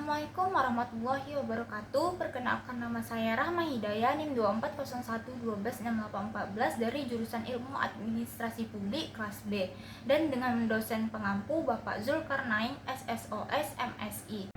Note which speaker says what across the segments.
Speaker 1: Assalamualaikum warahmatullahi wabarakatuh. Perkenalkan, nama saya Rahma Hidayah, NIM 2401126814 dari jurusan Ilmu Administrasi Publik kelas B, dan dengan dosen pengampu Bapak Zulkarnain SSOS MSI.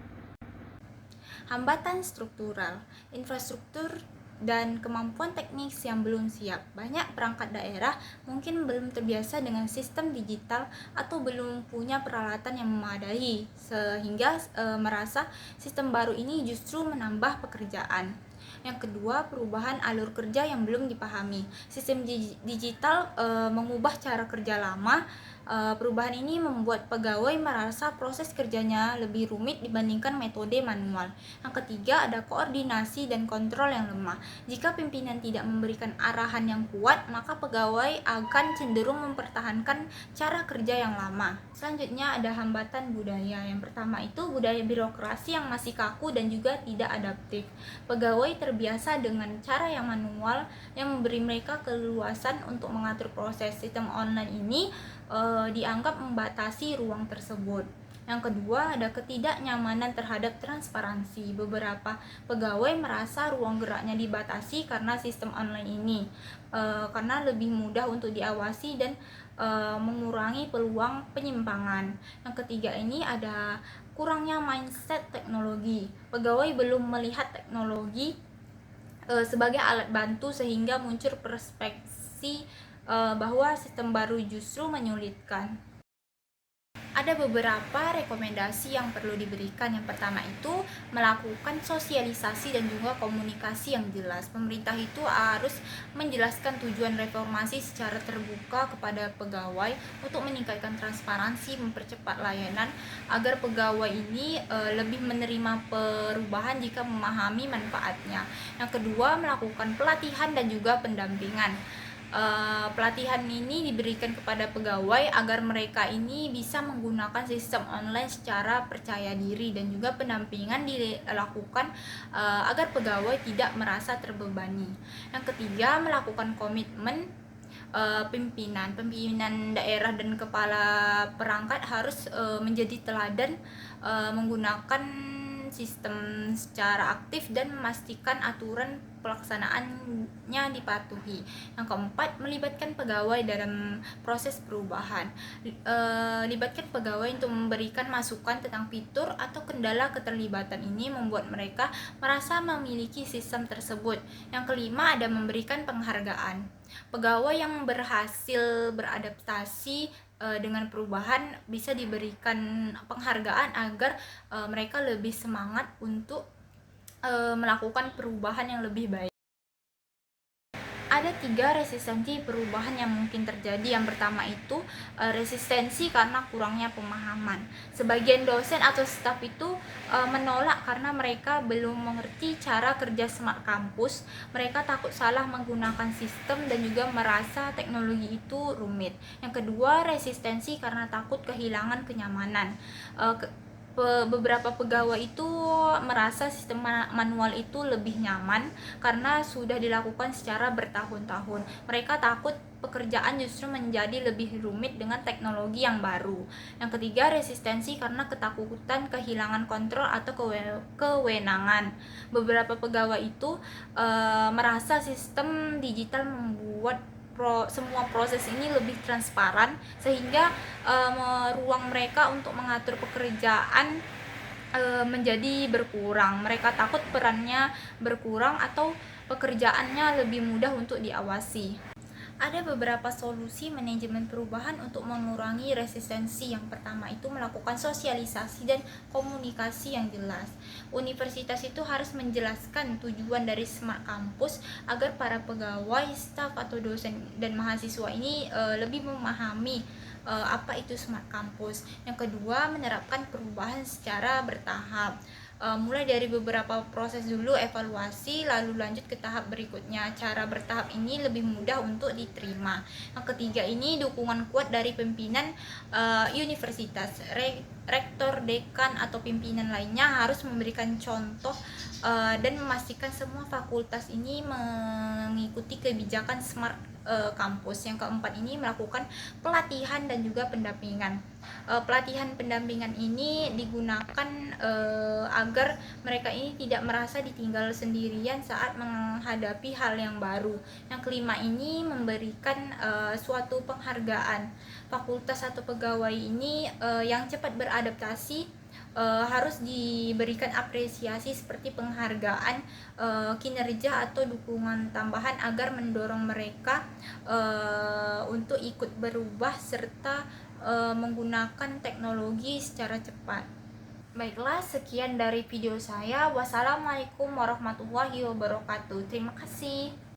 Speaker 1: Hambatan struktural, infrastruktur dan kemampuan teknis yang belum siap. Banyak perangkat daerah mungkin belum terbiasa dengan sistem digital atau belum punya peralatan yang memadai, sehingga merasa sistem baru ini justru menambah pekerjaan. Yang kedua, perubahan alur kerja yang belum dipahami. Sistem digital mengubah cara kerja lama. Perubahan ini membuat pegawai merasa proses kerjanya lebih rumit dibandingkan metode manual. Yang ketiga, ada koordinasi dan kontrol yang lemah. Jika pimpinan tidak memberikan arahan yang kuat, maka pegawai akan cenderung mempertahankan cara kerja yang lama. Selanjutnya ada hambatan budaya. Yang pertama itu budaya birokrasi yang masih kaku dan juga tidak adaptif. Pegawai terbiasa dengan cara yang manual yang memberi mereka keleluasan untuk mengatur proses. Sistem online ini dianggap membatasi ruang tersebut. Yang kedua, ada ketidaknyamanan terhadap transparansi. Beberapa pegawai merasa ruang geraknya dibatasi karena sistem online ini, karena lebih mudah untuk diawasi dan mengurangi peluang penyimpangan. Yang ketiga ini ada kurangnya mindset teknologi. Pegawai belum melihat teknologi sebagai alat bantu, sehingga muncul perspektif bahwa sistem baru justru menyulitkan. Ada beberapa rekomendasi yang perlu diberikan. Yang pertama itu melakukan sosialisasi dan juga komunikasi yang jelas. Pemerintah itu harus menjelaskan tujuan reformasi secara terbuka kepada pegawai untuk meningkatkan transparansi, mempercepat layanan agar pegawai ini lebih menerima perubahan jika memahami manfaatnya. Yang kedua, melakukan pelatihan dan juga pendampingan. Pelatihan ini diberikan kepada pegawai agar mereka ini bisa menggunakan sistem online secara percaya diri, dan juga pendampingan dilakukan agar pegawai tidak merasa terbebani. Yang ketiga, melakukan komitmen pimpinan daerah dan kepala perangkat harus menjadi teladan menggunakan sistem secara aktif dan memastikan aturan pelaksanaannya dipatuhi. Yang keempat, melibatkan pegawai dalam proses perubahan. Libatkan pegawai untuk memberikan masukan tentang fitur atau kendala. Keterlibatan ini membuat mereka merasa memiliki sistem tersebut. Yang kelima, ada memberikan penghargaan. Pegawai yang berhasil beradaptasi dengan perubahan bisa diberikan penghargaan agar mereka lebih semangat untuk melakukan perubahan yang lebih baik. Ada 3 resistensi perubahan yang mungkin terjadi. Yang pertama itu resistensi karena kurangnya pemahaman. Sebagian dosen atau staf itu menolak karena mereka belum mengerti cara kerja Smart Campus. Mereka takut salah menggunakan sistem dan juga merasa teknologi itu rumit. Yang kedua, resistensi karena takut kehilangan kenyamanan. Beberapa pegawai itu merasa sistem manual itu lebih nyaman karena sudah dilakukan secara bertahun-tahun. Mereka takut pekerjaan justru menjadi lebih rumit dengan teknologi yang baru. Yang ketiga, resistensi karena ketakutan kehilangan kontrol atau kewenangan. Beberapa pegawai itu merasa sistem digital membuat semua proses ini lebih transparan, sehingga ruang mereka untuk mengatur pekerjaan menjadi berkurang. Mereka takut perannya berkurang atau pekerjaannya lebih mudah untuk diawasi. Ada beberapa solusi manajemen perubahan untuk mengurangi resistensi. Yang pertama itu melakukan sosialisasi dan komunikasi yang jelas. Universitas itu harus menjelaskan tujuan dari Smart Campus agar para pegawai, staf atau dosen dan mahasiswa ini lebih memahami apa itu Smart Campus. Yang kedua, menerapkan perubahan secara bertahap. Mulai dari beberapa proses dulu, evaluasi, lalu lanjut ke tahap berikutnya. Cara bertahap ini lebih mudah untuk diterima. Yang ketiga ini dukungan kuat dari pimpinan universitas. Rektor, dekan atau pimpinan lainnya harus memberikan contoh dan memastikan semua fakultas ini mengikuti kebijakan Smart Campus. Yang keempat ini melakukan pelatihan dan juga pendampingan. Pelatihan pendampingan ini digunakan agar mereka ini tidak merasa ditinggal sendirian saat menghadapi hal yang baru. Yang kelima ini memberikan suatu penghargaan. Fakultas atau pegawai ini yang cepat beradaptasi harus diberikan apresiasi seperti penghargaan kinerja atau dukungan tambahan agar mendorong mereka untuk ikut berubah serta menggunakan teknologi secara cepat. Baiklah, sekian dari video saya. Wassalamualaikum warahmatullahi wabarakatuh. Terima kasih.